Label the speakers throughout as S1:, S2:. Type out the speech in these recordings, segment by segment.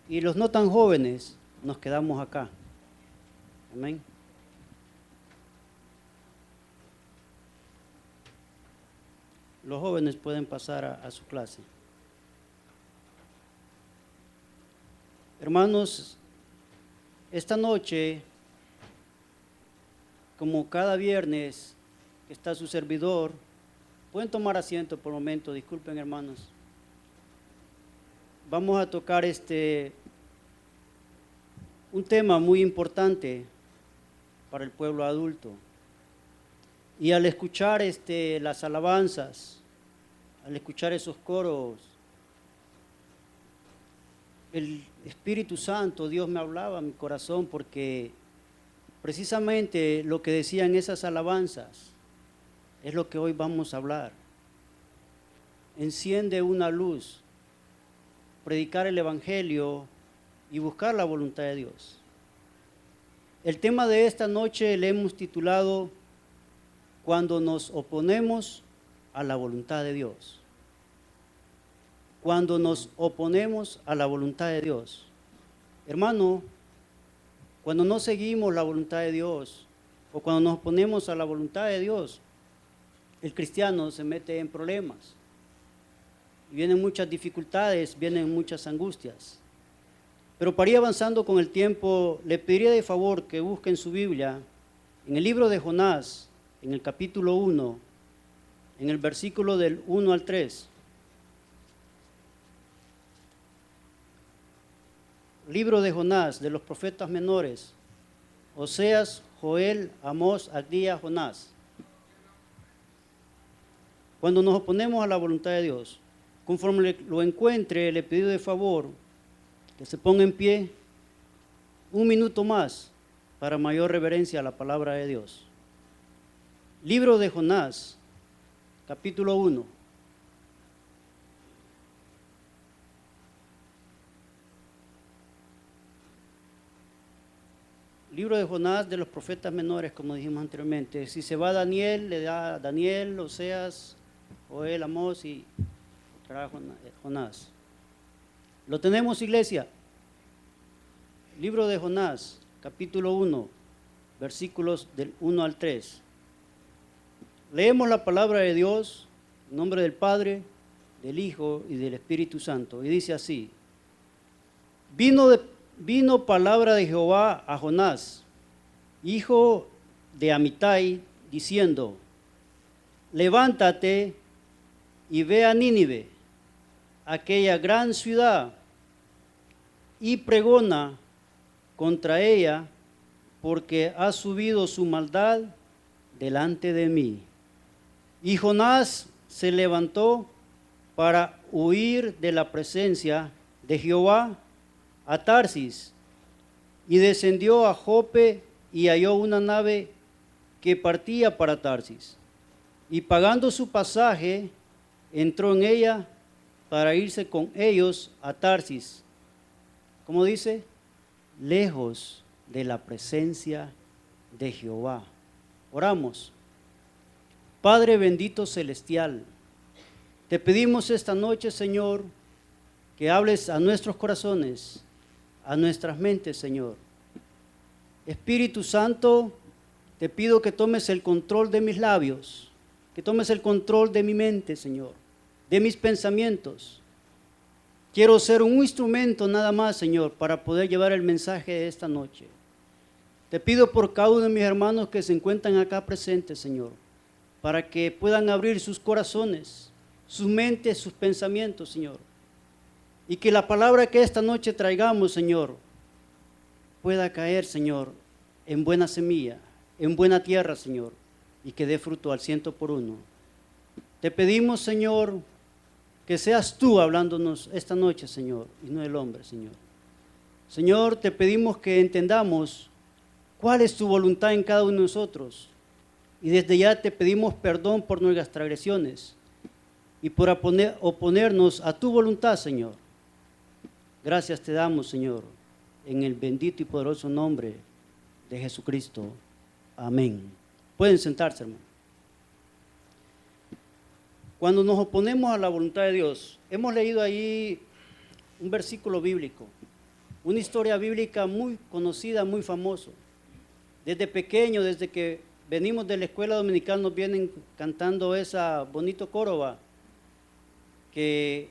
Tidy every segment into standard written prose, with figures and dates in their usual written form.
S1: y los no tan jóvenes nos quedamos acá. Amén. Los jóvenes pueden pasar a su clase. Hermanos, esta noche, como cada viernes que está su servidor, pueden tomar asiento por un momento, disculpen hermanos. Vamos a tocar un tema muy importante para el pueblo adulto. Y al escuchar las alabanzas, al escuchar esos coros, el Espíritu Santo, Dios me hablaba a mi corazón, porque precisamente lo que decían esas alabanzas es lo que hoy vamos a hablar. Enciende una luz, predicar el Evangelio y buscar la voluntad de Dios. El tema de esta noche le hemos titulado Cuando nos oponemos a la voluntad de Dios. Cuando nos oponemos a la voluntad de Dios. Hermano, cuando no seguimos la voluntad de Dios o cuando nos oponemos a la voluntad de Dios, el cristiano se mete en problemas. Vienen muchas dificultades, vienen muchas angustias. Pero para ir avanzando con el tiempo, le pediría de favor que busquen su Biblia en el libro de Jonás, en el capítulo 1, en el versículo del 1 al 3. Libro de Jonás, de los profetas menores, Oseas, Joel, Amós, Abdías, Jonás. Cuando nos oponemos a la voluntad de Dios, conforme lo encuentre, le pido de favor que se ponga en pie un minuto más para mayor reverencia a la palabra de Dios. Libro de Jonás, capítulo 1. Libro de Jonás de los profetas menores, como dijimos anteriormente. Si se va Daniel, le da Daniel, Oseas, Joel, Amós y trae Jonás. ¿Lo tenemos, iglesia? Libro de Jonás, capítulo 1, versículos del 1 al 3. Leemos la palabra de Dios en nombre del Padre, del Hijo y del Espíritu Santo. Y dice así: Vino palabra de Jehová a Jonás, hijo de Amitai, diciendo: Levántate y ve a Nínive, aquella gran ciudad, y pregona contra ella, porque ha subido su maldad delante de mí. Y Jonás se levantó para huir de la presencia de Jehová a Tarsis, y descendió a Jope y halló una nave que partía para Tarsis. Y pagando su pasaje, entró en ella para irse con ellos a Tarsis. ¿Cómo dice? Lejos de la presencia de Jehová. Oramos. Padre bendito celestial, te pedimos esta noche, Señor, que hables a nuestros corazones, a nuestras mentes, Señor. Espíritu Santo, te pido que tomes el control de mis labios, que tomes el control de mi mente, Señor, de mis pensamientos. Quiero ser un instrumento nada más, Señor, para poder llevar el mensaje de esta noche. Te pido por cada uno de mis hermanos que se encuentran acá presentes, Señor, para que puedan abrir sus corazones, sus mentes, sus pensamientos, Señor. Y que la palabra que esta noche traigamos, Señor, pueda caer, Señor, en buena semilla, en buena tierra, Señor, y que dé fruto al 100%. Te pedimos, Señor, que seas tú hablándonos esta noche, Señor, y no el hombre, Señor. Señor, te pedimos que entendamos cuál es tu voluntad en cada uno de nosotros. Y desde ya te pedimos perdón por nuestras transgresiones y por oponernos a tu voluntad, Señor. Gracias te damos, Señor, en el bendito y poderoso nombre de Jesucristo. Amén. Pueden sentarse, hermano. Cuando nos oponemos a la voluntad de Dios, hemos leído ahí un versículo bíblico. una historia bíblica muy conocida, muy famosa. Desde pequeño, desde que venimos de la escuela dominical, nos vienen cantando esa bonito coro, ¿va? Que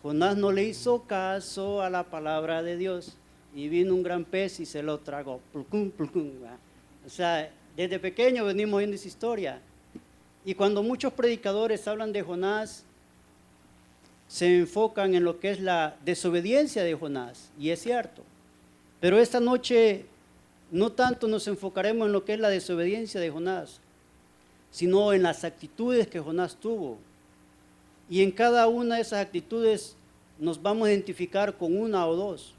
S1: Jonás no le hizo caso a la palabra de Dios y vino un gran pez y se lo tragó. Plucum, plucum, ¿va? O sea, desde pequeño venimos viendo esa historia. Y cuando muchos predicadores hablan de Jonás, se enfocan en lo que es la desobediencia de Jonás, y es cierto. Pero esta noche no tanto nos enfocaremos en lo que es la desobediencia de Jonás, sino en las actitudes que Jonás tuvo. Y en cada una de esas actitudes nos vamos a identificar con una o dos.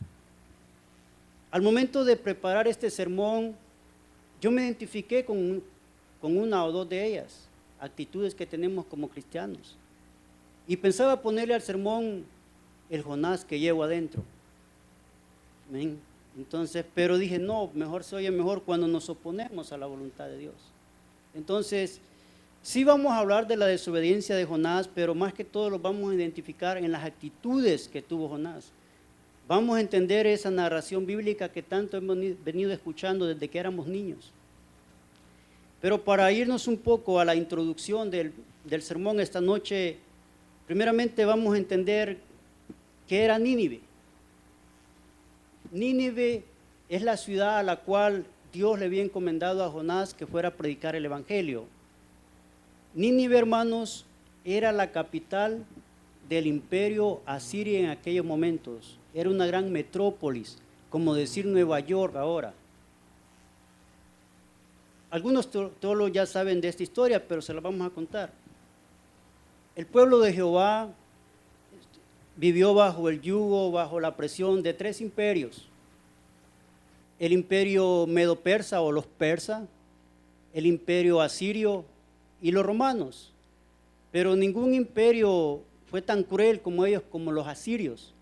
S1: Al momento de preparar este sermón, yo me identifiqué con una o dos de ellas, actitudes que tenemos como cristianos. Y pensaba ponerle al sermón el Jonás que llevo adentro. ¿Ven? Entonces, pero dije, no, mejor se oye mejor cuando nos oponemos a la voluntad de Dios. Entonces, sí vamos a hablar de la desobediencia de Jonás, pero más que todo lo vamos a identificar en las actitudes que tuvo Jonás. Vamos a entender esa narración bíblica que tanto hemos venido escuchando desde que éramos niños. Pero para irnos un poco a la introducción del sermón esta noche, primeramente vamos a entender qué era Nínive. Nínive es la ciudad a la cual Dios le había encomendado a Jonás que fuera a predicar el evangelio. Nínive, hermanos, era la capital del imperio asirio en aquellos momentos. Era una gran metrópolis, como decir Nueva York ahora. Algunos teólogos ya saben de esta historia, pero se la vamos a contar. El pueblo de Jehová vivió bajo el yugo, bajo la presión de tres imperios: el imperio medo-persa o los persas, el imperio asirio y los romanos. Pero ningún imperio fue tan cruel como ellos, como los asirios.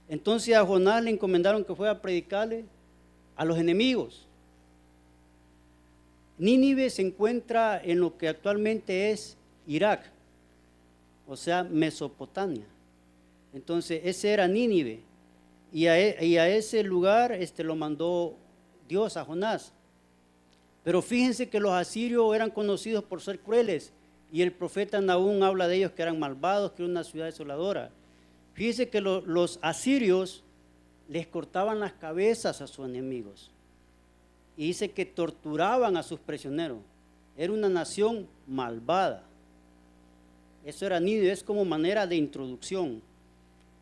S1: Entonces a Jonás le encomendaron que fuera a predicarle a los enemigos. Nínive se encuentra en lo que actualmente es Irak, o sea, Mesopotamia. Entonces, ese era Nínive. Y a ese lugar lo mandó Dios a Jonás. Pero fíjense que los asirios eran conocidos por ser crueles. Y el profeta Nahum habla de ellos que eran malvados, que era una ciudad desoladora. Fíjense que los asirios les cortaban las cabezas a sus enemigos. Y dice que torturaban a sus prisioneros. Era una nación malvada. Eso era Nínive, es como manera de introducción.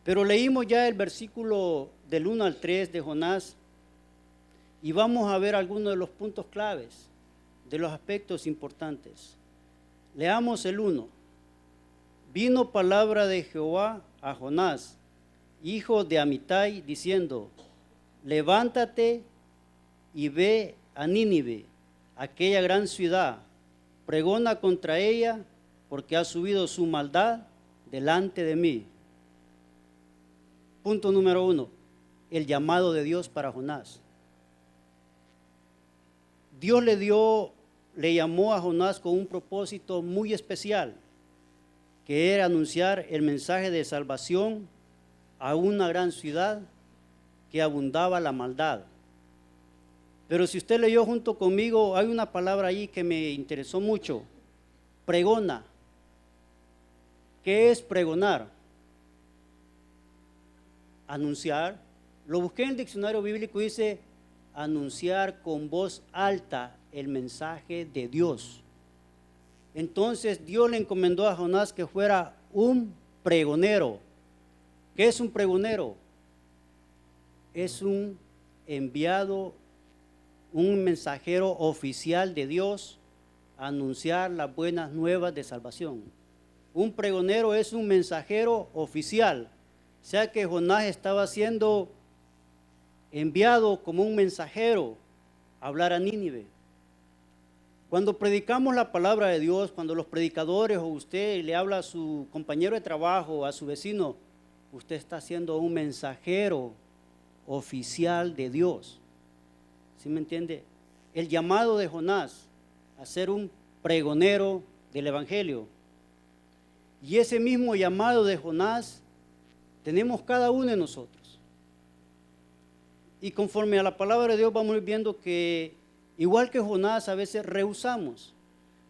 S1: Pero leímos ya el versículo del 1 al 3 de Jonás y vamos a ver algunos de los puntos claves, de los aspectos importantes. Leamos el 1. Vino palabra de Jehová a Jonás, hijo de Amitai, diciendo: levántate y ve a Nínive, aquella gran ciudad, pregona contra ella, porque ha subido su maldad delante de mí. Punto número 1, el llamado de Dios para Jonás. Dios le llamó a Jonás con un propósito muy especial, que era anunciar el mensaje de salvación a una gran ciudad que abundaba la maldad. Pero si usted leyó junto conmigo, hay una palabra ahí que me interesó mucho: pregona. ¿Qué es pregonar? Anunciar. Lo busqué en el diccionario bíblico, dice anunciar con voz alta el mensaje de Dios. Entonces Dios le encomendó a Jonás que fuera un pregonero. ¿Qué es un pregonero? Es un enviado, un mensajero oficial de Dios a anunciar las buenas nuevas de salvación. Un pregonero es un mensajero oficial. O sea que Jonás estaba siendo enviado como un mensajero a hablar a Nínive. Cuando predicamos la palabra de Dios, cuando los predicadores o usted le habla a su compañero de trabajo, a su vecino, usted está siendo un mensajero oficial de Dios. ¿Sí me entiende? El llamado de Jonás a ser un pregonero del evangelio. Y ese mismo llamado de Jonás tenemos cada uno de nosotros. Y conforme a la palabra de Dios vamos a ir viendo que, igual que Jonás, a veces rehusamos.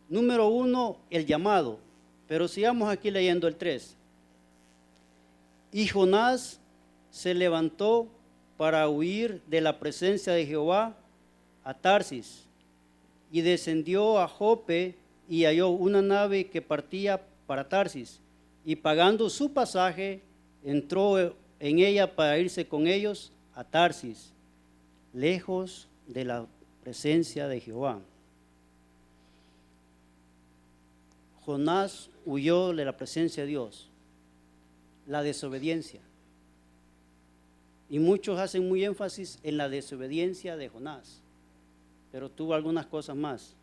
S1: Número 1, el llamado. Pero sigamos aquí leyendo el 3. Y Jonás se levantó para huir de la presencia de Jehová a Tarsis, y descendió a Jope y halló una nave que partía para Tarsis, y pagando su pasaje, entró en ella para irse con ellos a Tarsis, lejos de la presencia de Jehová. Jonás huyó de la presencia de Dios, la desobediencia. Y muchos hacen muy énfasis en la desobediencia de Jonás, pero tuvo algunas cosas más.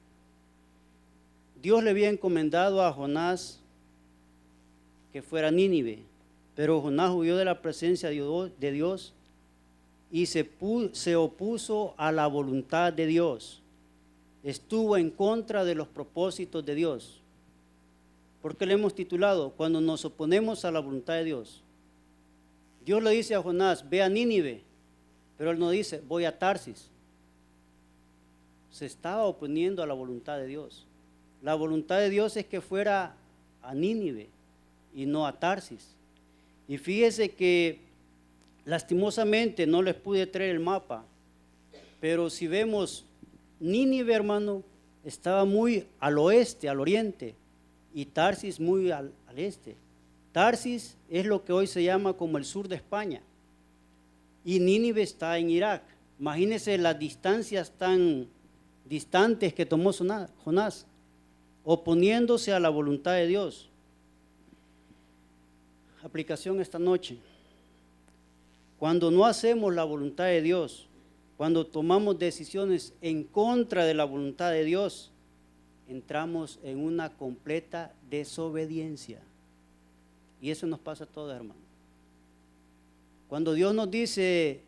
S1: Dios le había encomendado a Jonás que fuera a Nínive, pero Jonás huyó de la presencia de Dios y se opuso a la voluntad de Dios. Estuvo en contra de los propósitos de Dios. Porque le hemos titulado, cuando nos oponemos a la voluntad de Dios. Dios le dice a Jonás, ve a Nínive, pero él no dice, voy a Tarsis. Se estaba oponiendo a la voluntad de Dios. La voluntad de Dios es que fuera a Nínive y no a Tarsis. Y fíjese que lastimosamente no les pude traer el mapa, pero si vemos Nínive, hermano, estaba muy al oeste, al oriente, y Tarsis muy al este. Tarsis es lo que hoy se llama como el sur de España, y Nínive está en Irak. Imagínense las distancias tan distantes que tomó Jonás, oponiéndose a la voluntad de Dios. Aplicación esta noche. Cuando no hacemos la voluntad de Dios, cuando tomamos decisiones en contra de la voluntad de Dios, entramos en una completa desobediencia. Y eso nos pasa a todos, hermano. Cuando Dios nos dice,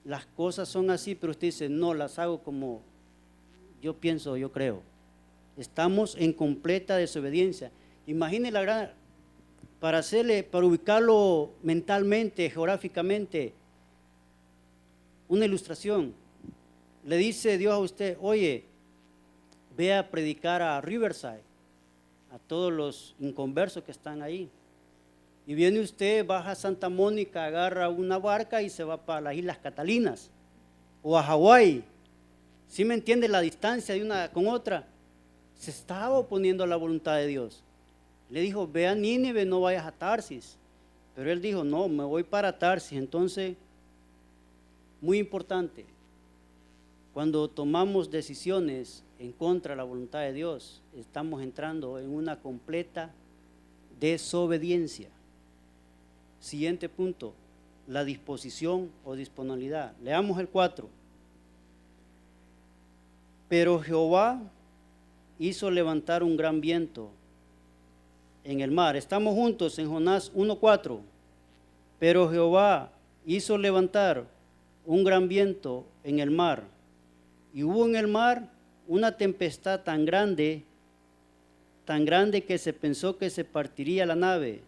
S1: las cosas son así, pero usted dice, no, las hago como yo pienso, yo creo. Estamos en completa desobediencia. Imagine la gran, para ubicarlo mentalmente, geográficamente, una ilustración. Le dice Dios a usted, oye, ve a predicar a Riverside, a todos los inconversos que están ahí. Y viene usted, baja a Santa Mónica, agarra una barca y se va para las Islas Catalinas o a Hawái. ¿Sí me entiende la distancia de una con otra? Se estaba oponiendo a la voluntad de Dios. Le dijo, ve a Nínive, no vayas a Tarsis. Pero él dijo, no, me voy para Tarsis. Entonces, muy importante, cuando tomamos decisiones en contra de la voluntad de Dios, estamos entrando en una completa desobediencia. Siguiente punto, la disposición o disponibilidad. Leamos el 4. Pero Jehová hizo levantar un gran viento en el mar. Estamos juntos en Jonás 1:4. Pero Jehová hizo levantar un gran viento en el mar, y hubo en el mar una tempestad tan grande que se pensó que se partiría la nave,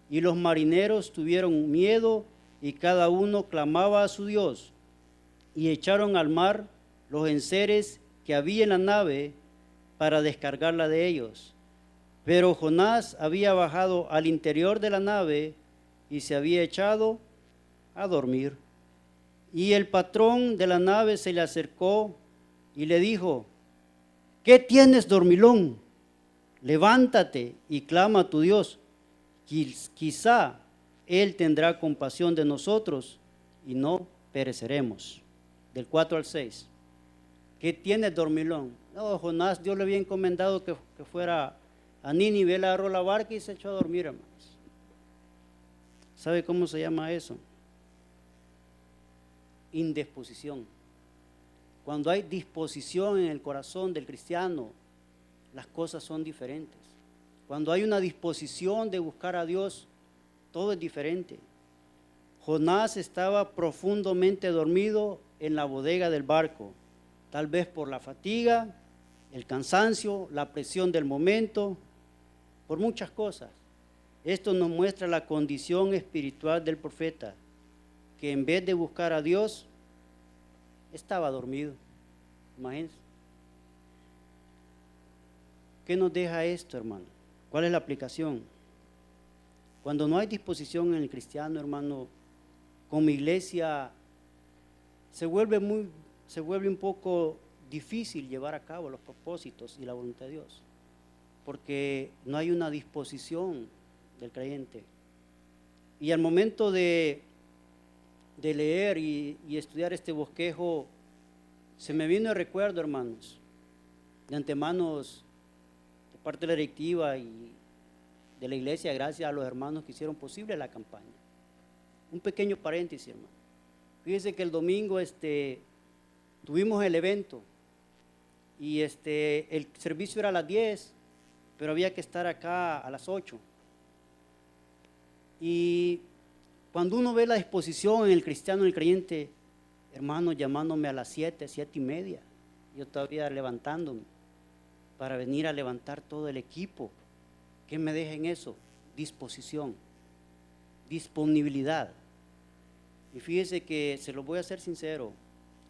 S1: y los marineros tuvieron miedo y cada uno clamaba a su Dios, y echaron al mar los enseres que había en la nave para descargarla de ellos. Pero Jonás había bajado al interior de la nave y se había echado a dormir. Y el patrón de la nave se le acercó y le dijo, ¿qué tienes, dormilón? Levántate y clama a tu Dios. Quizá Él tendrá compasión de nosotros y no pereceremos. Del 4 al 6. ¿Qué tienes, dormilón? No, Jonás, Dios le había encomendado que fuera a Nínive. Él agarró la barca y se echó a dormir, hermanos. ¿Sabe cómo se llama eso? Indisposición. Cuando hay disposición en el corazón del cristiano, las cosas son diferentes. Cuando hay una disposición de buscar a Dios, todo es diferente. Jonás estaba profundamente dormido en la bodega del barco, tal vez por la fatiga, el cansancio, la presión del momento, por muchas cosas. Esto nos muestra la condición espiritual del profeta. que en vez de buscar a Dios, estaba dormido. Imagínense. ¿Qué nos deja esto, hermano? ¿Cuál es la aplicación? Cuando no hay disposición en el cristiano, hermano, como iglesia se vuelve un poco difícil llevar a cabo los propósitos y la voluntad de Dios, porque no hay una disposición del creyente. Y al momento de leer y estudiar este bosquejo, se me vino el recuerdo, hermanos, de antemanos, de parte de la directiva y de la iglesia, gracias a los hermanos que hicieron posible la campaña. Un pequeño paréntesis, hermano. Fíjense que el domingo tuvimos el evento y el servicio era a las 10, pero había que estar acá a las 8. Y cuando uno ve la disposición en el cristiano, en el creyente, hermano, llamándome a las 7, 7:30, yo todavía levantándome para venir a levantar todo el equipo. ¿Qué me deja en eso? Disposición, disponibilidad. Y fíjese que, se lo voy a ser sincero,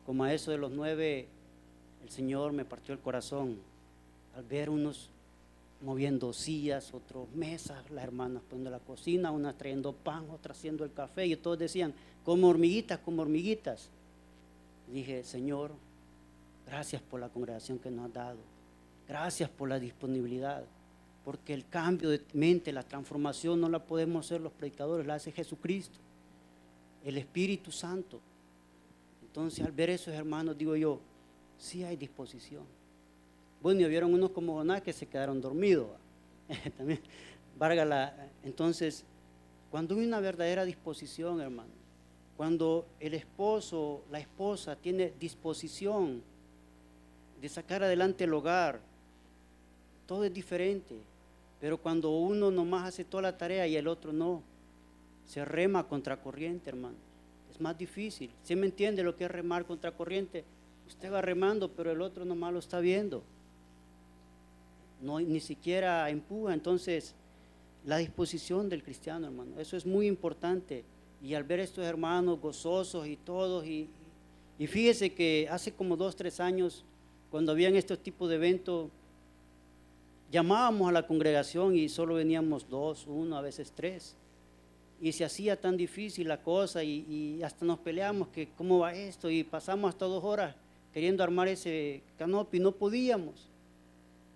S1: como a eso de los 9, el Señor me partió el corazón al ver unos moviendo sillas, otros mesas, las hermanas poniendo la cocina, unas trayendo pan, otras haciendo el café, y todos decían, como hormiguitas, como hormiguitas. Dije, Señor, gracias por la congregación que nos has dado, gracias por la disponibilidad, porque el cambio de mente, la transformación no la podemos hacer los predicadores, la hace Jesucristo, el Espíritu Santo. Entonces, al ver esos hermanos, digo yo, sí hay disposición. Bueno, y vieron unos como Jonás que se quedaron dormidos. También, entonces, cuando hay una verdadera disposición, hermano, cuando el esposo, la esposa tiene disposición de sacar adelante el hogar, todo es diferente. Pero cuando uno nomás hace toda la tarea y el otro no, se rema contra corriente, hermano. Es más difícil. ¿Sí me entiende lo que es remar contra corriente? Usted va remando, pero el otro nomás lo está viendo. No, ni siquiera empuja. Entonces, la disposición del cristiano, hermano, eso es muy importante. Y al ver estos hermanos gozosos y todos, y fíjese que hace como 2, 3 años, cuando habían estos tipos de eventos, llamábamos a la congregación y solo veníamos 2, 1, a veces 3. Y se hacía tan difícil la cosa y hasta nos peleamos que cómo va esto, y pasamos hasta 2 horas queriendo armar ese canopio y no podíamos.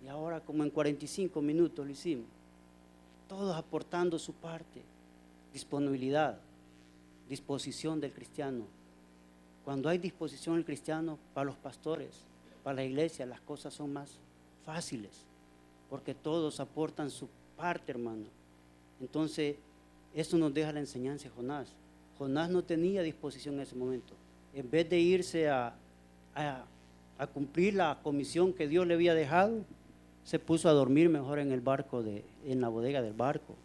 S1: Y ahora como en 45 minutos lo hicimos, todos aportando su parte. Disponibilidad, disposición del cristiano. Cuando hay disposición del cristiano, para los pastores, para la iglesia, las cosas son más fáciles, porque todos aportan su parte, hermano. Entonces, eso nos deja la enseñanza de Jonás. Jonás no tenía disposición en ese momento. En vez de irse a cumplir la comisión que Dios le había dejado, se puso a dormir mejor en el barco, en la bodega del barco.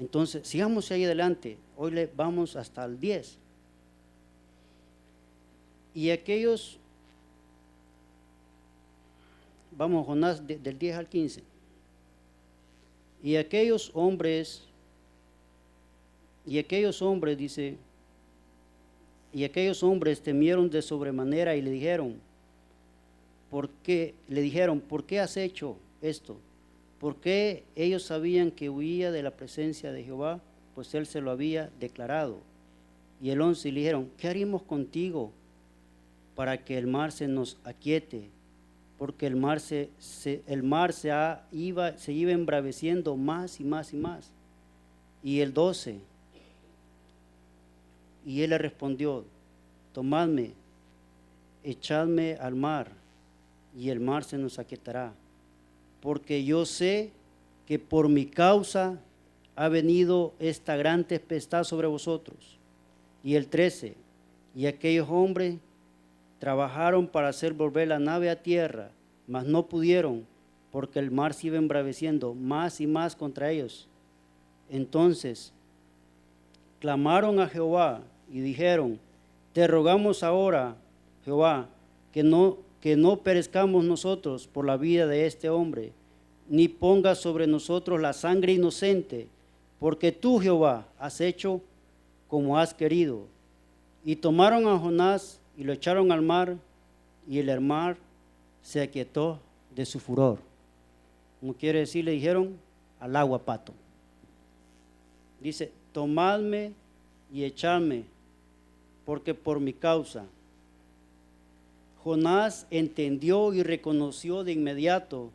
S1: Entonces, sigamos ahí adelante. Hoy le vamos hasta el 10. Y aquellos, vamos, Jonás, del 10 al 15. Y aquellos hombres, dice, y aquellos hombres temieron de sobremanera y le dijeron, ¿por qué has hecho esto? Porque ellos sabían que huía de la presencia de Jehová, pues él se lo había declarado. Y el 11 le dijeron, ¿qué haremos contigo para que el mar se nos aquiete? Porque el mar se iba embraveciendo más y más y más. Y el 12, y él le respondió, tomadme, echadme al mar, y el mar se nos aquietará, porque yo sé que por mi causa ha venido esta gran tempestad sobre vosotros. Y el 13, y aquellos hombres trabajaron para hacer volver la nave a tierra, mas no pudieron, porque el mar se iba embraveciendo más y más contra ellos. Entonces clamaron a Jehová y dijeron, te rogamos ahora, Jehová, que no perezcamos nosotros por la vida de este hombre, ni pongas sobre nosotros la sangre inocente, porque tú, Jehová, has hecho como has querido. Y tomaron a Jonás y lo echaron al mar, y el mar se aquietó de su furor. Como quiere decir, le dijeron al agua pato. Dice, tomadme y echadme, porque por mi causa. Jonás entendió y reconoció de inmediato,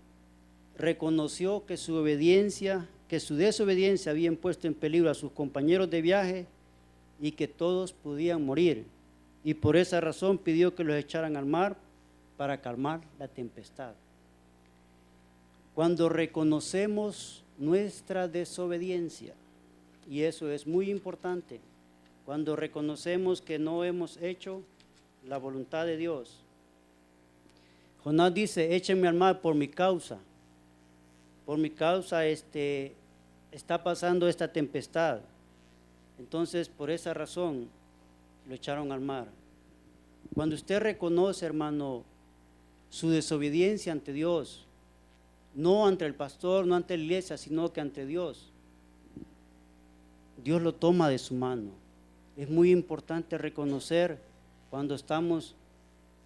S1: reconoció que su desobediencia había puesto en peligro a sus compañeros de viaje y que todos podían morir. Y por esa razón pidió que los echaran al mar para calmar la tempestad. Cuando reconocemos nuestra desobediencia, y eso es muy importante, cuando reconocemos que no hemos hecho la voluntad de Dios. Jonás dice, échenme al mar por mi causa. Por mi causa está pasando esta tempestad. Entonces, por esa razón, lo echaron al mar. Cuando usted reconoce, hermano, su desobediencia ante Dios, no ante el pastor, no ante la iglesia, sino que ante Dios, Dios lo toma de su mano. Es muy importante reconocer cuando estamos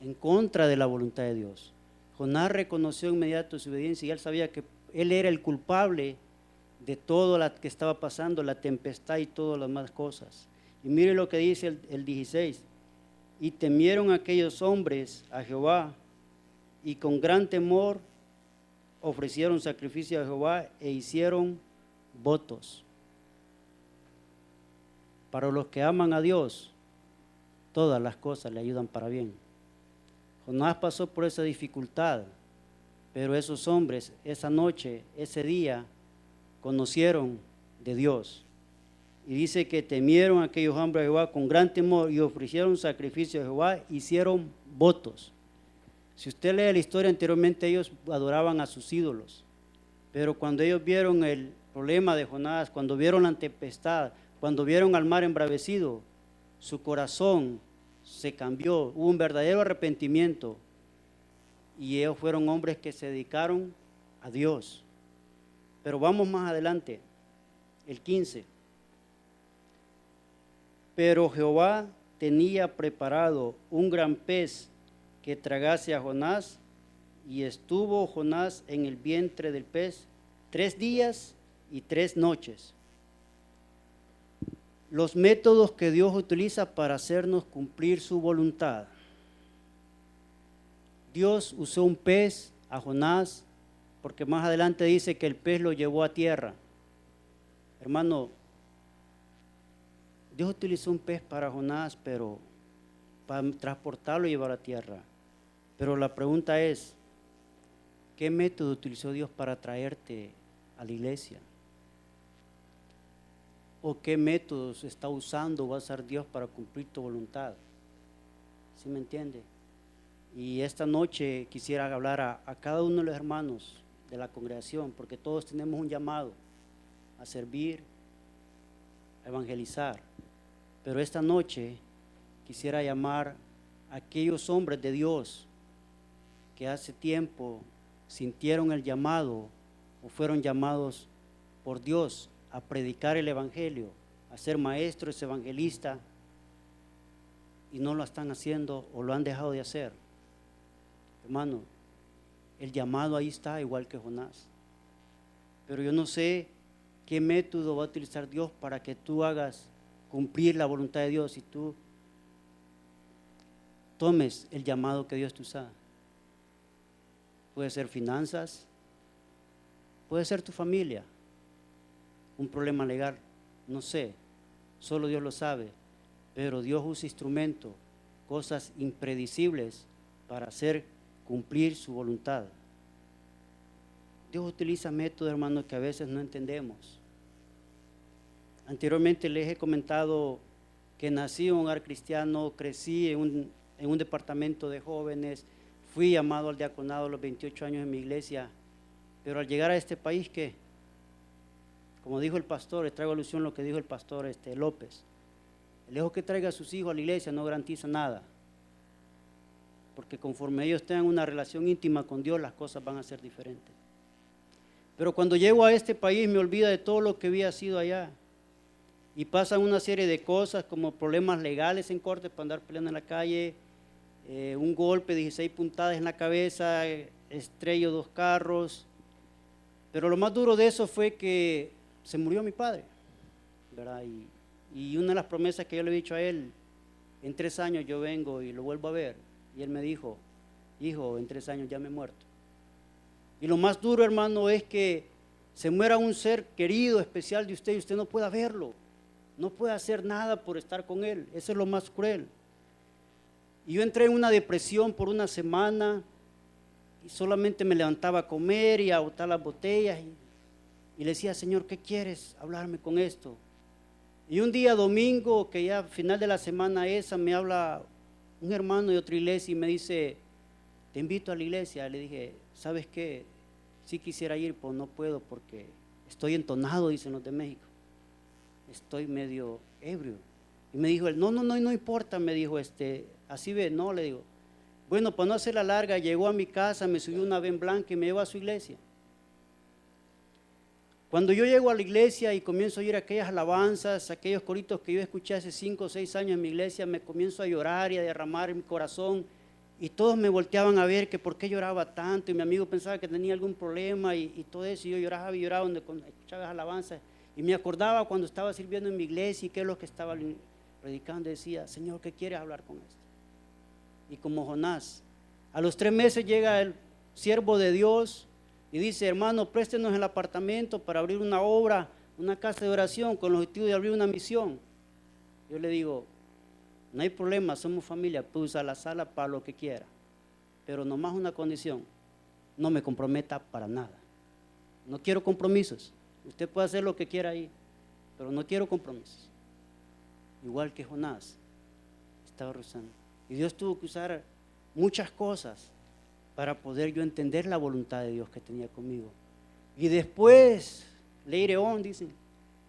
S1: en contra de la voluntad de Dios. Jonás reconoció inmediato su obediencia y él sabía que él era el culpable de todo lo que estaba pasando, la tempestad y todas las demás cosas. Y mire lo que dice el 16. Y temieron aquellos hombres a Jehová, y con gran temor ofrecieron sacrificio a Jehová e hicieron votos. Para los que aman a Dios, todas las cosas le ayudan para bien. Jonás pasó por esa dificultad, pero esos hombres, esa noche, ese día, conocieron de Dios. Y dice que temieron a aquellos hombres a Jehová con gran temor y ofrecieron sacrificio a Jehová, hicieron votos. Si usted lee la historia anteriormente, ellos adoraban a sus ídolos. Pero cuando ellos vieron el problema de Jonás, cuando vieron la tempestad, cuando vieron al mar embravecido, su corazón se cambió, hubo un verdadero arrepentimiento. Y ellos fueron hombres que se dedicaron a Dios. Pero vamos más adelante, el 15. Pero Jehová tenía preparado un gran pez que tragase a Jonás, y estuvo Jonás en el vientre del pez 3 días y 3 noches. Los métodos que Dios utiliza para hacernos cumplir su voluntad. Dios usó un pez a Jonás, porque más adelante dice que el pez lo llevó a tierra. Hermano, Dios utilizó un pez para Jonás, pero para transportarlo y llevarlo a tierra. Pero la pregunta es, ¿qué método utilizó Dios para traerte a la iglesia? ¿O qué métodos está usando o va a usar Dios para cumplir tu voluntad? ¿Sí me entiende? Y esta noche quisiera hablar a cada uno de los hermanos de la congregación, porque todos tenemos un llamado a servir, a evangelizar. Pero esta noche quisiera llamar a aquellos hombres de Dios que hace tiempo sintieron el llamado o fueron llamados por Dios a predicar el evangelio, a ser maestros, evangelistas, y no lo están haciendo o lo han dejado de hacer. Hermano, el llamado ahí está, igual que Jonás. Pero yo no sé qué método va a utilizar Dios para que tú hagas cumplir la voluntad de Dios y tú tomes el llamado que Dios te usa. Puede ser finanzas, puede ser tu familia, un problema legal, no sé, solo Dios lo sabe, pero Dios usa instrumentos, cosas impredecibles para hacer cumplir su voluntad. Dios utiliza métodos, hermanos, que a veces no entendemos. Anteriormente les he comentado que nací en un hogar cristiano, crecí en un departamento de jóvenes, fui llamado al diaconado a los 28 años en mi iglesia, pero al llegar a este país, ¿qué? Como dijo el pastor, le traigo alusión a lo que dijo el pastor López. El hijo que traiga a sus hijos a la iglesia no garantiza nada, porque conforme ellos tengan una relación íntima con Dios, las cosas van a ser diferentes. Pero cuando llego a este país me olvido de todo lo que había sido allá. y pasan una serie de cosas como problemas legales en corte para andar peleando en la calle, un golpe, 16 puntadas en la cabeza, estrello 2 carros. Pero lo más duro de eso fue que se murió mi padre, ¿verdad? Y una de las promesas que yo le he dicho a él, en 3 años yo vengo y lo vuelvo a ver. Y él me dijo, hijo, en 3 años ya me he muerto. Y lo más duro, hermano, es que se muera un ser querido, especial de usted y usted no pueda verlo. No puede hacer nada por estar con él. Eso es lo más cruel. Y yo entré en una depresión por una semana y solamente me levantaba a comer y a botar las botellas y le decía, Señor, ¿qué quieres hablarme con esto? Y un día domingo, que ya final de la semana esa, me habla un hermano de otra iglesia y me dice, te invito a la iglesia. Le dije, ¿sabes qué? Sí quisiera ir, pero no puedo porque estoy entonado, dicen los de México. Estoy medio ebrio. Y me dijo él, no importa, me dijo, así ve, no, le digo. Bueno, para no hacer la larga, llegó a mi casa, me subió una van blanca y me llevó a su iglesia. Cuando yo llego a la iglesia y comienzo a oír aquellas alabanzas, aquellos coritos que yo escuché hace 5 o 6 años en mi iglesia, me comienzo a llorar y a derramar mi corazón. Y todos me volteaban a ver que por qué lloraba tanto. Y mi amigo pensaba que tenía algún problema y todo eso. Y yo lloraba y lloraba cuando escuchaba las alabanzas. Y me acordaba cuando estaba sirviendo en mi iglesia y qué es lo que estaba predicando. Decía, Señor, ¿qué quieres hablar con esto? Y como Jonás, a los 3 meses llega el siervo de Dios y dice, hermano, préstenos el apartamento para abrir una obra, una casa de oración con el objetivo de abrir una misión. Yo le digo, no hay problema, somos familia, puedo usar la sala para lo que quiera, pero nomás una condición, no me comprometa para nada. No quiero compromisos. Usted puede hacer lo que quiera ahí, pero no quiero compromisos. Igual que Jonás estaba rezando. Y Dios tuvo que usar muchas cosas para poder yo entender la voluntad de Dios que tenía conmigo. Y después, later on, dicen,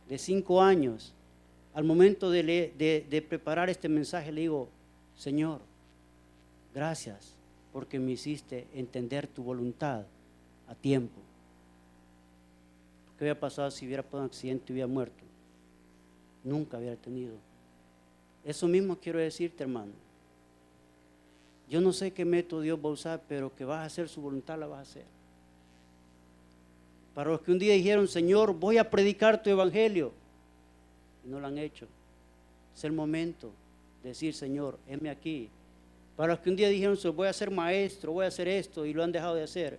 S1: de 5 años, al momento de preparar este mensaje, le digo, Señor, gracias porque me hiciste entender tu voluntad a tiempo. ¿Qué hubiera pasado si hubiera pasado un accidente y hubiera muerto? Nunca hubiera tenido. Eso mismo quiero decirte, hermano. Yo no sé qué método Dios va a usar, pero que vas a hacer su voluntad, la vas a hacer. Para los que un día dijeron, Señor, voy a predicar tu evangelio, y no lo han hecho, es el momento de decir, Señor, heme aquí. Para los que un día dijeron, voy a ser maestro, voy a hacer esto, y lo han dejado de hacer,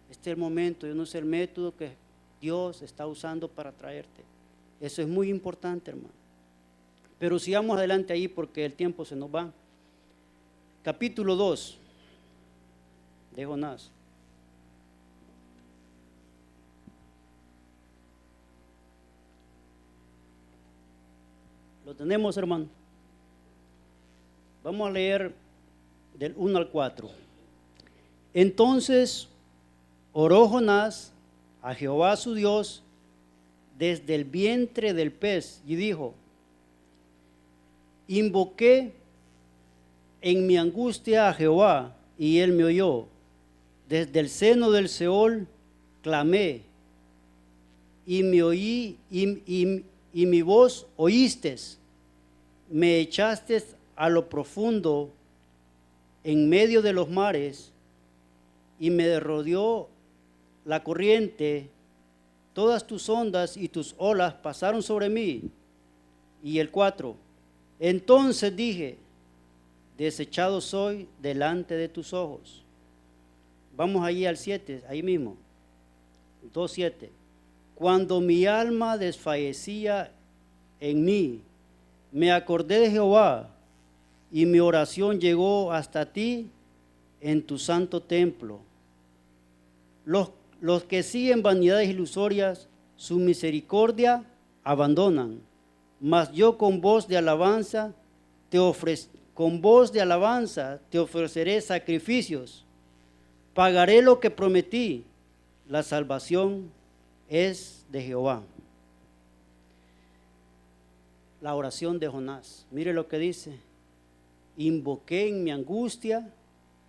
S1: este es el momento. Yo no sé el método que Dios está usando para traerte. Eso es muy importante, hermano. Pero sigamos adelante ahí porque el tiempo se nos va. Capítulo 2 de Jonás. Lo tenemos, hermano. Vamos a leer del 1 al 4. Entonces oró Jonás a Jehová su Dios desde el vientre del pez y dijo, invoqué en mi angustia a Jehová y él me oyó. Desde el seno del Seol clamé y me oí y mi voz oíste. Me echaste a lo profundo en medio de los mares y me rodeó la corriente. Todas tus ondas y tus olas pasaron sobre mí. Y el 4, entonces dije, desechado soy delante de tus ojos. Vamos allí al 7, ahí mismo, 2:7. Cuando mi alma desfallecía en mí, me acordé de Jehová y mi oración llegó hasta ti en tu santo templo. Los que siguen vanidades ilusorias, su misericordia abandonan. Mas yo con voz de alabanza te ofreceré sacrificios. Pagaré lo que prometí. La salvación es de Jehová. La oración de Jonás. Mire lo que dice. Invoqué en mi angustia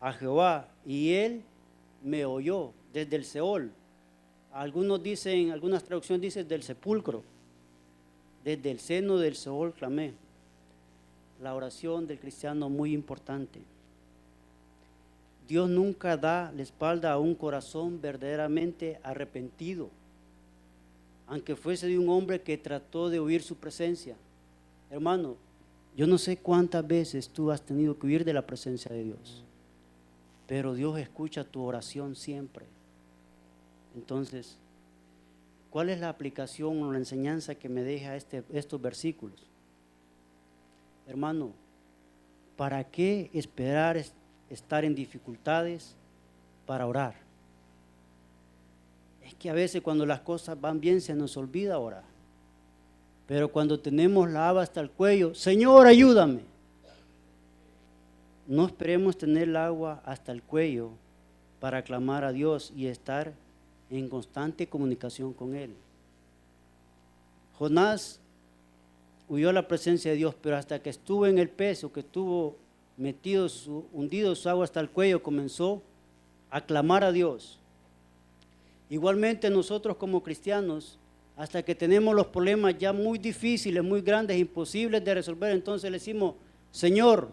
S1: a Jehová y él me oyó desde el Seol. Algunos dicen, algunas traducciones dicen del sepulcro. desde el seno del Seol clamé. La oración del cristiano muy importante. Dios nunca da la espalda a un corazón verdaderamente arrepentido, aunque fuese de un hombre que trató de huir su presencia. Hermano, yo no sé cuántas veces tú has tenido que huir de la presencia de Dios, pero Dios escucha tu oración siempre. Entonces, ¿cuál es la aplicación o la enseñanza que me deja estos versículos? Hermano, ¿para qué esperar estar en dificultades para orar? Es que a veces cuando las cosas van bien se nos olvida orar. Pero cuando tenemos la haba hasta el cuello, Señor, ayúdame. No esperemos tener el agua hasta el cuello para clamar a Dios y estar en constante comunicación con Él. Jonás huyó a la presencia de Dios, pero hasta que estuvo en el peso, que estuvo metido, hundido su agua hasta el cuello, comenzó a clamar a Dios. Igualmente nosotros como cristianos, hasta que tenemos los problemas ya muy difíciles, muy grandes, imposibles de resolver, entonces le decimos, Señor,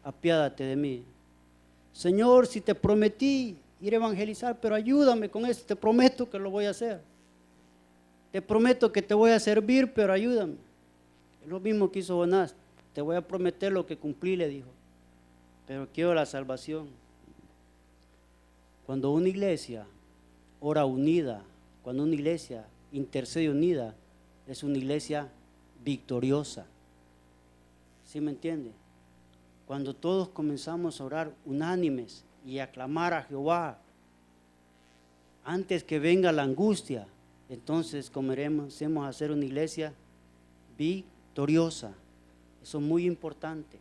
S1: apiádate de mí. Señor, si te prometí ir a evangelizar, pero ayúdame con eso, te prometo que lo voy a hacer. Te prometo que te voy a servir, pero ayúdame. Es lo mismo que hizo Jonás, te voy a prometer lo que cumplí, le dijo, pero quiero la salvación. Cuando una iglesia ora unida, cuando una iglesia intercede unida, es una iglesia victoriosa. ¿Sí me entiende? Cuando todos comenzamos a orar unánimes y a clamar a Jehová, antes que venga la angustia, entonces comencemos a ser una iglesia victoriosa. Eso es muy importante.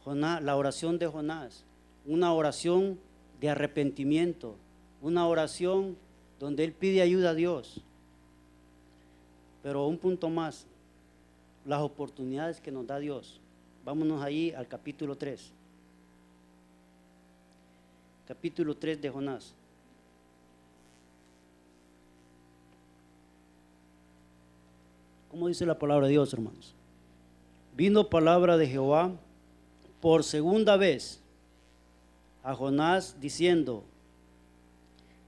S1: La oración de Jonás, una oración de arrepentimiento, una oración donde él pide ayuda a Dios. Pero un punto más, las oportunidades que nos da Dios. Vámonos ahí al capítulo 3. Capítulo 3 de Jonás. ¿Cómo dice la palabra de Dios, hermanos? Vino palabra de Jehová por segunda vez a Jonás diciendo,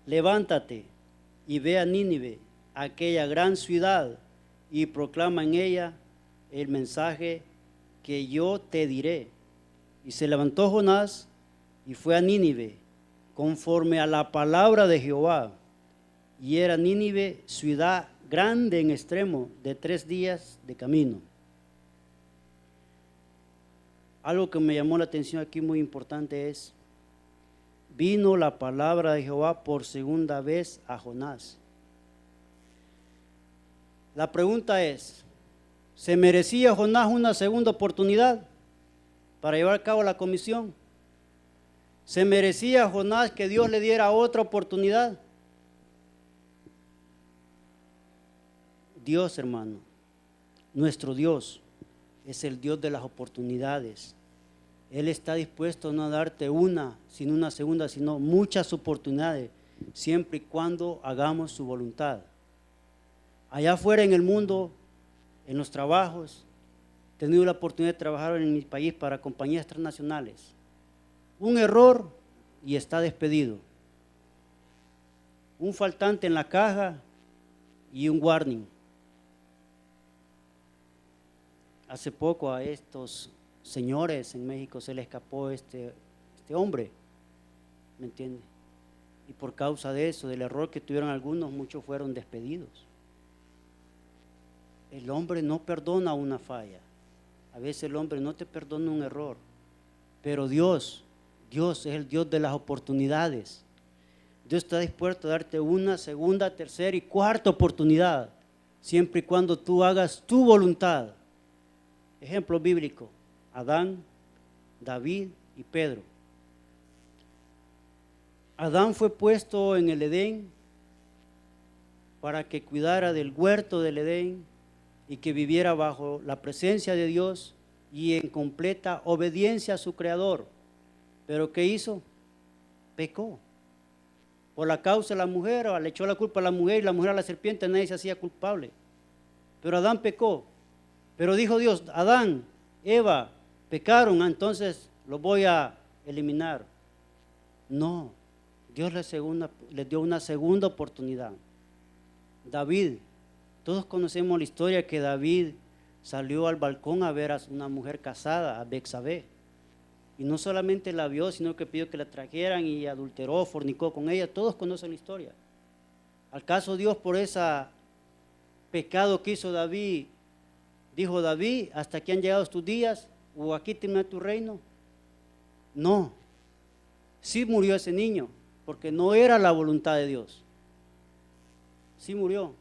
S1: levántate y ve a Nínive, aquella gran ciudad, y proclama en ella el mensaje que yo te diré. Y se levantó Jonás y fue a Nínive, conforme a la palabra de Jehová. Y era Nínive ciudad grande en extremo, de 3 días de camino. Algo que me llamó la atención aquí muy importante es, vino la palabra de Jehová por segunda vez a Jonás. La pregunta es, ¿se merecía Jonás una segunda oportunidad para llevar a cabo la comisión? ¿Se merecía Jonás que Dios le diera otra oportunidad? Dios, hermano, nuestro Dios es el Dios de las oportunidades. Él está dispuesto no a darte una, sino una segunda, sino muchas oportunidades, siempre y cuando hagamos su voluntad. Allá afuera en el mundo, en los trabajos, he tenido la oportunidad de trabajar en mi país para compañías transnacionales. Un error y está despedido. Un faltante en la caja y un warning. Hace poco a estos señores en México se le escapó este hombre, ¿me entiende? Y por causa de eso, del error que tuvieron algunos, muchos fueron despedidos. El hombre no perdona una falla. A veces el hombre no te perdona un error. Pero Dios es el Dios de las oportunidades. Dios está dispuesto a darte una, segunda, tercera y cuarta oportunidad, siempre y cuando tú hagas tu voluntad. Ejemplo bíblico, Adán, David y Pedro. Adán fue puesto en el Edén para que cuidara del huerto del Edén y que viviera bajo la presencia de Dios y en completa obediencia a su Creador. ¿Pero qué hizo? Pecó. Por la causa de la mujer, le echó la culpa a la mujer y la mujer a la serpiente, nadie se hacía culpable. pero Adán pecó. Pero dijo Dios, Adán, Eva, pecaron, entonces los voy a eliminar. No, Dios les dio una segunda oportunidad. David, todos conocemos la historia que David salió al balcón a ver a una mujer casada, a Betsabé. Y no solamente la vio, sino que pidió que la trajeran y adulteró, fornicó con ella. Todos conocen la historia. ¿Acaso Dios por ese pecado que hizo David, dijo David, hasta aquí han llegado tus días o aquí termina tu reino? No, sí murió ese niño, porque no era la voluntad de Dios. Sí murió,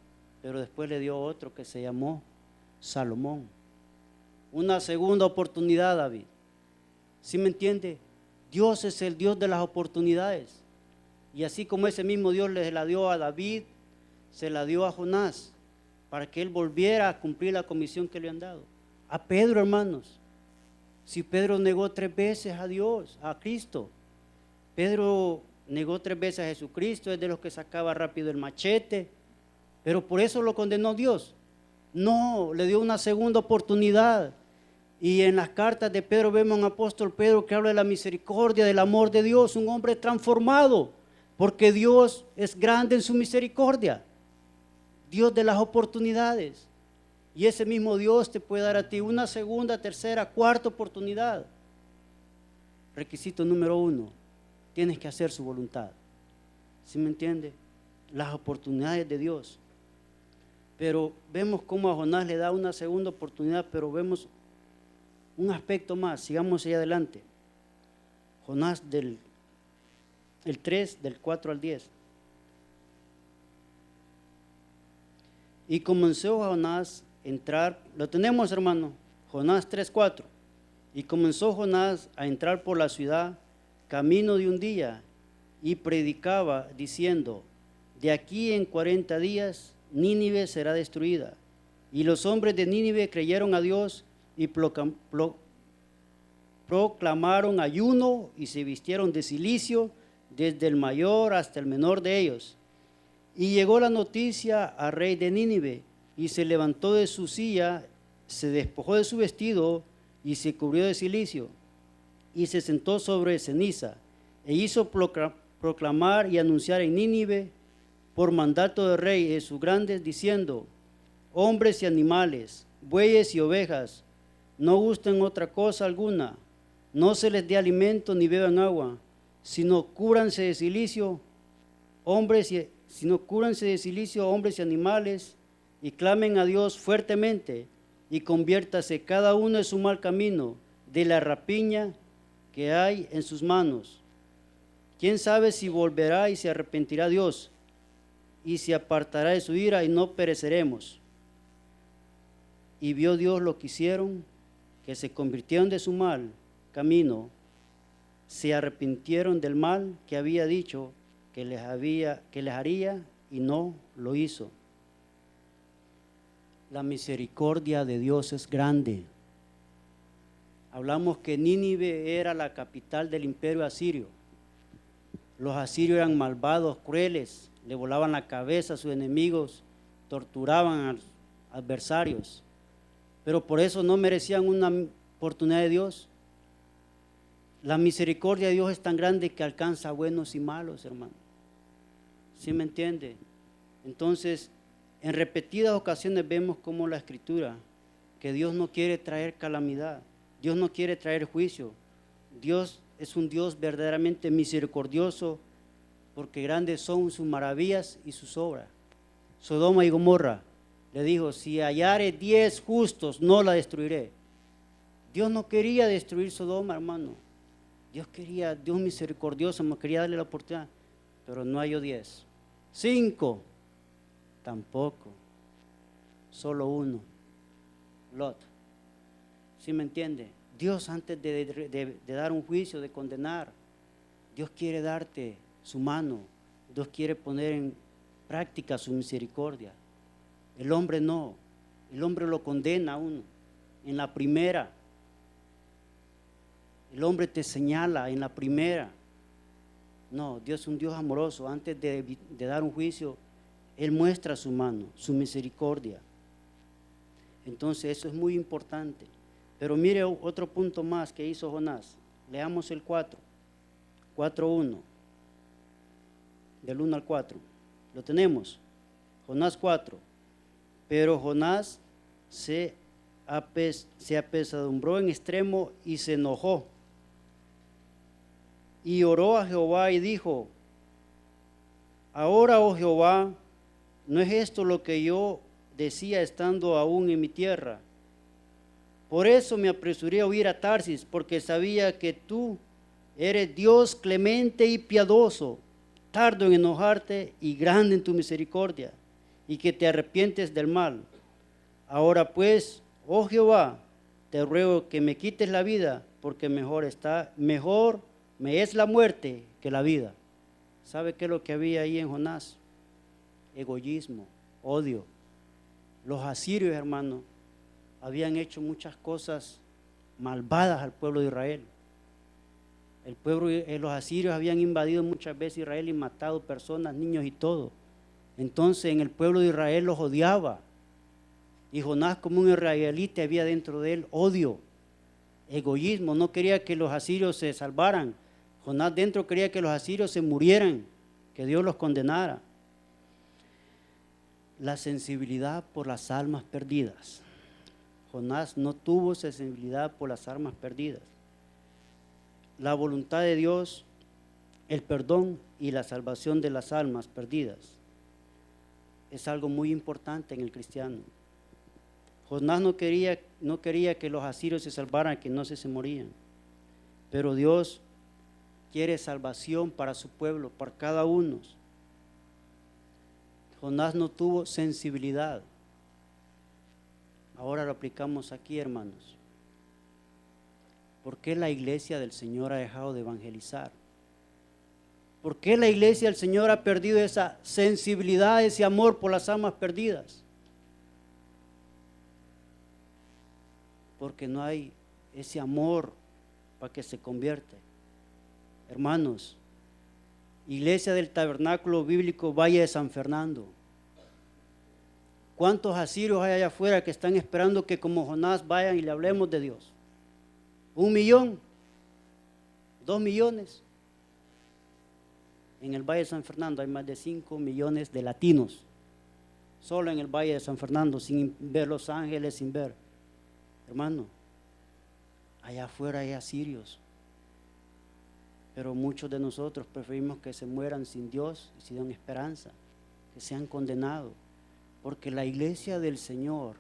S1: pero después le dio otro que se llamó Salomón. Una segunda oportunidad, David. ¿Sí me entiende? Dios es el Dios de las oportunidades. Y así como ese mismo Dios le la dio a David, se la dio a Jonás, para que él volviera a cumplir la comisión que le han dado. A Pedro, hermanos. Si Pedro negó 3 veces a Dios, a Cristo. Pedro negó 3 veces a Jesucristo, es de los que sacaba rápido el machete, pero por eso lo condenó Dios. No, le dio una segunda oportunidad. Y en las cartas de Pedro vemos a un apóstol Pedro que habla de la misericordia, del amor de Dios, un hombre transformado, porque Dios es grande en su misericordia, Dios de las oportunidades. Y ese mismo Dios te puede dar a ti una segunda, tercera, cuarta oportunidad. Requisito número 1, tienes que hacer su voluntad. ¿Sí me entiende? Las oportunidades de Dios. Pero vemos cómo a Jonás le da una segunda oportunidad, pero vemos un aspecto más. Sigamos allá adelante. Jonás el 3, del 4 al 10. Y comenzó Jonás a entrar, lo tenemos, hermano, Jonás 3, 4. Y comenzó Jonás a entrar por la ciudad, camino de un día, y predicaba diciendo, de aquí en 40 días Nínive será destruida. Y los hombres de Nínive creyeron a Dios y proclamaron ayuno y se vistieron de cilicio, desde el mayor hasta el menor de ellos. Y llegó la noticia al rey de Nínive, y se levantó de su silla, se despojó de su vestido y se cubrió de cilicio, y se sentó sobre ceniza, e hizo proclamar y anunciar en Nínive, por mandato del rey y de sus grandes, diciendo, hombres y animales, bueyes y ovejas, no gusten otra cosa alguna, no se les dé alimento ni beban agua, sino cúbranse de cilicio, hombres y animales, y clamen a Dios fuertemente, y conviértase cada uno en su mal camino, de la rapiña que hay en sus manos. ¿Quién sabe si volverá y se arrepentirá Dios, y se apartará de su ira, y no pereceremos? Y vio Dios lo que hicieron, que se convirtieron de su mal camino, se arrepintieron del mal que había dicho que les haría, y no lo hizo. La misericordia de Dios es grande. Hablamos que Nínive era la capital del imperio asirio. Los asirios eran malvados, crueles, le volaban la cabeza a sus enemigos, torturaban a los adversarios, pero por eso no merecían una oportunidad de Dios. La misericordia de Dios es tan grande que alcanza a buenos y malos, hermano. ¿Sí me entiende? Entonces, en repetidas ocasiones vemos como la Escritura, que Dios no quiere traer calamidad, Dios no quiere traer juicio. Dios es un Dios verdaderamente misericordioso, porque grandes son sus maravillas y sus obras. Sodoma y Gomorra le dijo, si hallare 10 justos, no la destruiré. Dios no quería destruir Sodoma, hermano. Dios misericordioso, nos quería darle la oportunidad, pero no halló 10. 5, tampoco. Solo 1, Lot. ¿Sí me entiende? Dios, antes de dar un juicio, de condenar, Dios quiere darte su mano. Dios quiere poner en práctica su misericordia. El hombre no. El hombre lo condena a uno en la primera. El hombre te señala en la primera. No, Dios es un Dios amoroso. Antes de dar un juicio, Él muestra su mano, su misericordia. Entonces eso es muy importante. Pero mire otro punto más que hizo Jonás. Leamos el 4:1, del 1 al 4. Lo tenemos. Jonás 4. Pero Jonás se apesadumbró en extremo y se enojó. Y oró a Jehová y dijo: ahora, oh Jehová, ¿no es esto lo que yo decía estando aún en mi tierra? Por eso me apresuré a huir a Tarsis, porque sabía que tú eres Dios clemente y piadoso, tardo en enojarte y grande en tu misericordia, y que te arrepientes del mal. Ahora pues, oh Jehová, te ruego que me quites la vida, porque mejor me es la muerte que la vida. ¿Sabe qué es lo que había ahí en Jonás? Egoísmo, odio. Los asirios, hermanos, habían hecho muchas cosas malvadas al pueblo de Israel. Los asirios habían invadido muchas veces Israel y matado personas, niños y todo. Entonces en el pueblo de Israel los odiaba. Y Jonás, como un israelita, había dentro de él odio, egoísmo. No quería que los asirios se salvaran. Jonás dentro quería que los asirios se murieran, que Dios los condenara. La sensibilidad por las almas perdidas. Jonás no tuvo sensibilidad por las almas perdidas. La voluntad de Dios, el perdón y la salvación de las almas perdidas es algo muy importante en el cristiano. Jonás no quería que los asirios se salvaran, que no se morían. Pero Dios quiere salvación para su pueblo, para cada uno. Jonás no tuvo sensibilidad. Ahora lo aplicamos aquí, hermanos. ¿Por qué la iglesia del Señor ha dejado de evangelizar? ¿Por qué la iglesia del Señor ha perdido esa sensibilidad, ese amor por las almas perdidas? Porque no hay ese amor para que se convierta. Hermanos, iglesia del Tabernáculo Bíblico Valle de San Fernando. ¿Cuántos asirios hay allá afuera que están esperando que como Jonás vayan y le hablemos de Dios? 1 millón, 2 millones. En el Valle de San Fernando hay más de 5 millones de latinos, solo en el Valle de San Fernando, sin ver Los Ángeles, sin ver. Hermano, allá afuera hay asirios, pero muchos de nosotros preferimos que se mueran sin Dios y sin esperanza, que sean condenados, porque la iglesia del Señor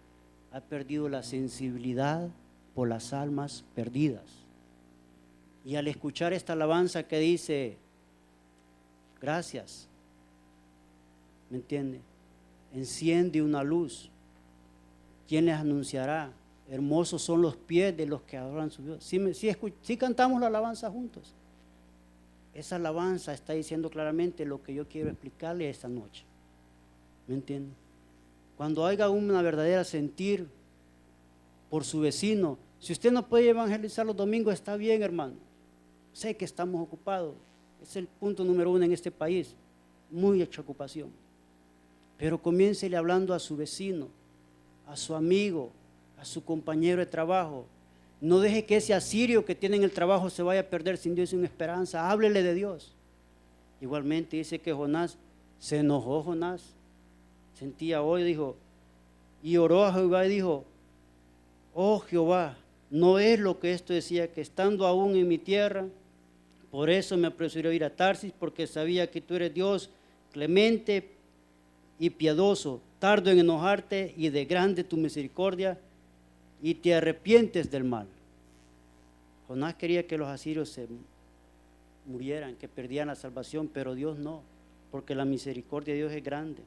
S1: ha perdido la sensibilidad por las almas perdidas. Y al escuchar esta alabanza que dice, gracias, ¿me entiende? Enciende una luz. ¿Quién les anunciará? Hermosos son los pies de los que adoran su Dios. Sí cantamos la alabanza juntos. Esa alabanza está diciendo claramente lo que yo quiero explicarle esta noche. ¿Me entiende? Cuando haya una verdadera sentir por su vecino, si usted no puede evangelizar los domingos, está bien, hermano. Sé que estamos ocupados. Es el punto número 1 en este país. Mucha ocupación. Pero comiéncele hablando a su vecino, a su amigo, a su compañero de trabajo. No deje que ese asirio que tiene en el trabajo se vaya a perder sin Dios y sin esperanza. Háblele de Dios. Igualmente dice que Jonás se enojó. Jonás sentía odio, dijo, y oró a Jehová y dijo, oh Jehová, no es lo que esto decía, que estando aún en mi tierra, por eso me apresuré a ir a Tarsis, porque sabía que tú eres Dios clemente y piadoso, tardo en enojarte y de grande tu misericordia, y te arrepientes del mal. Jonás quería que los asirios se murieran, que perdieran la salvación, pero Dios no, porque la misericordia de Dios es grande.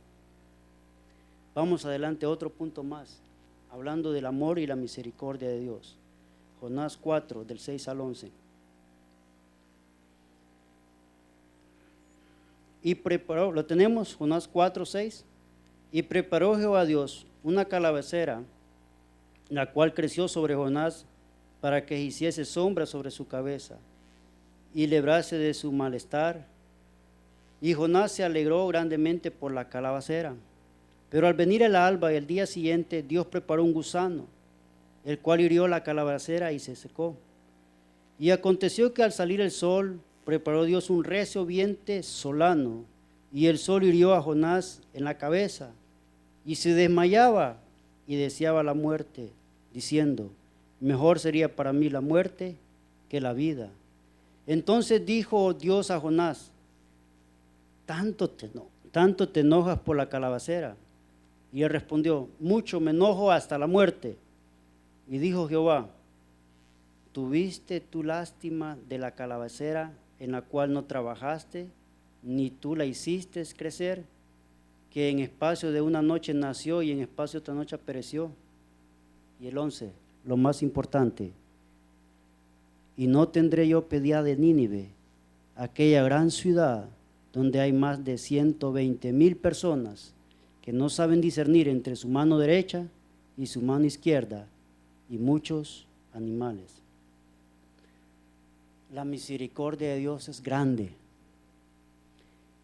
S1: Vamos adelante, otro punto más, hablando del amor y la misericordia de Dios. Jonás 4, del 6 al 11. Y preparó, lo tenemos, Jonás 4, 6. Y preparó Jehová Dios una calabacera, la cual creció sobre Jonás para que hiciese sombra sobre su cabeza y librase de su malestar. Y Jonás se alegró grandemente por la calabacera. Pero al venir el alba y el día siguiente, Dios preparó un gusano, el cual hirió la calabacera y se secó. Y aconteció que al salir el sol, preparó Dios un recio viento solano, y el sol hirió a Jonás en la cabeza, y se desmayaba y deseaba la muerte, diciendo: mejor sería para mí la muerte que la vida. Entonces dijo Dios a Jonás: tanto te enojas por la calabacera. Y él respondió: mucho me enojo hasta la muerte. Y dijo Jehová: ¿tuviste tú lástima de la calabacera en la cual no trabajaste, ni tú la hiciste crecer, que en espacio de una noche nació y en espacio de otra noche pereció? Y el 11, lo más importante: y no tendré yo piedad de Nínive, aquella gran ciudad donde hay más de 120,000 personas que no saben discernir entre su mano derecha y su mano izquierda, y muchos animales. La misericordia de Dios es grande.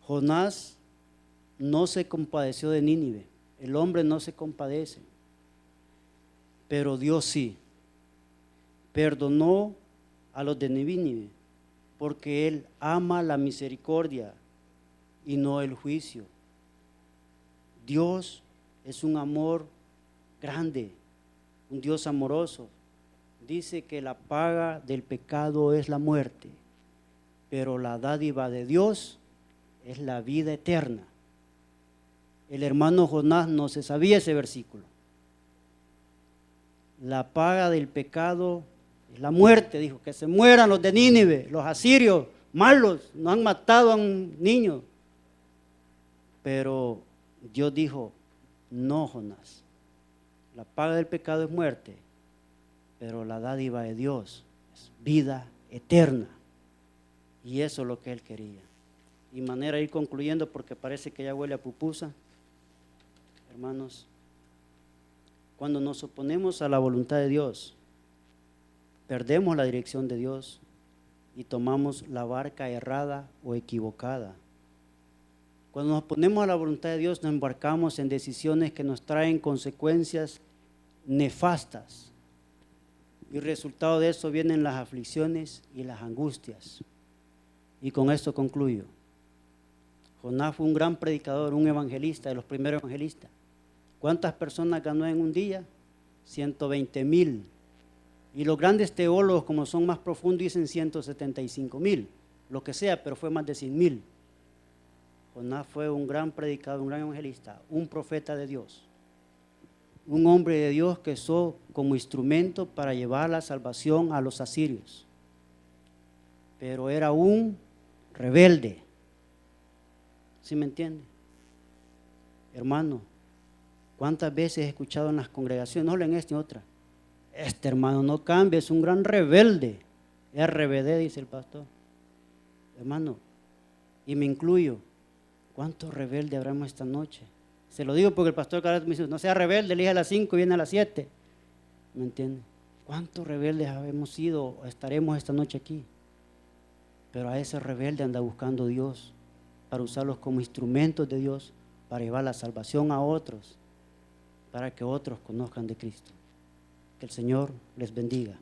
S1: Jonás no se compadeció de Nínive, el hombre no se compadece, pero Dios sí. Perdonó a los de Nínive porque Él ama la misericordia y no el juicio. Dios es un amor grande, un Dios amoroso. Dice que la paga del pecado es la muerte, pero la dádiva de Dios es la vida eterna. El hermano Jonás no se sabía ese versículo. La paga del pecado es la muerte, dijo, que se mueran los de Nínive, los asirios, malos, no han matado a un niño. Pero Dios dijo: no, Jonás, la paga del pecado es muerte, pero la dádiva de Dios es vida eterna. Y eso es lo que Él quería. Y manera de ir concluyendo, porque parece que ya huele a pupusa. Hermanos, cuando nos oponemos a la voluntad de Dios, perdemos la dirección de Dios y tomamos la barca errada o equivocada. Cuando nos oponemos a la voluntad de Dios, nos embarcamos en decisiones que nos traen consecuencias nefastas. Y resultado de eso vienen las aflicciones y las angustias. Y con esto concluyo. Jonás fue un gran predicador, un evangelista, de los primeros evangelistas. ¿Cuántas personas ganó en un día? 120,000. Y los grandes teólogos, como son más profundos, dicen 175,000, lo que sea, pero fue más de 100,000. Jonás fue un gran predicador, un gran evangelista, un profeta de Dios, un hombre de Dios que usó como instrumento para llevar la salvación a los asirios. Pero era un rebelde. ¿Sí me entiende? Hermano, ¿cuántas veces he escuchado en las congregaciones, no en esta y otra: este hermano no cambia, es un gran rebelde? RBD, dice el pastor. Hermano, y me incluyo, ¿cuántos rebeldes habremos esta noche? Se lo digo porque el pastor cada vez me dice: no sea rebelde, elige a las 5 y viene a las 7. ¿Me entiende? ¿Cuántos rebeldes habemos sido o estaremos esta noche aquí? Pero a ese rebelde anda buscando Dios para usarlos como instrumentos de Dios, para llevar la salvación a otros, para que otros conozcan de Cristo. Que el Señor les bendiga.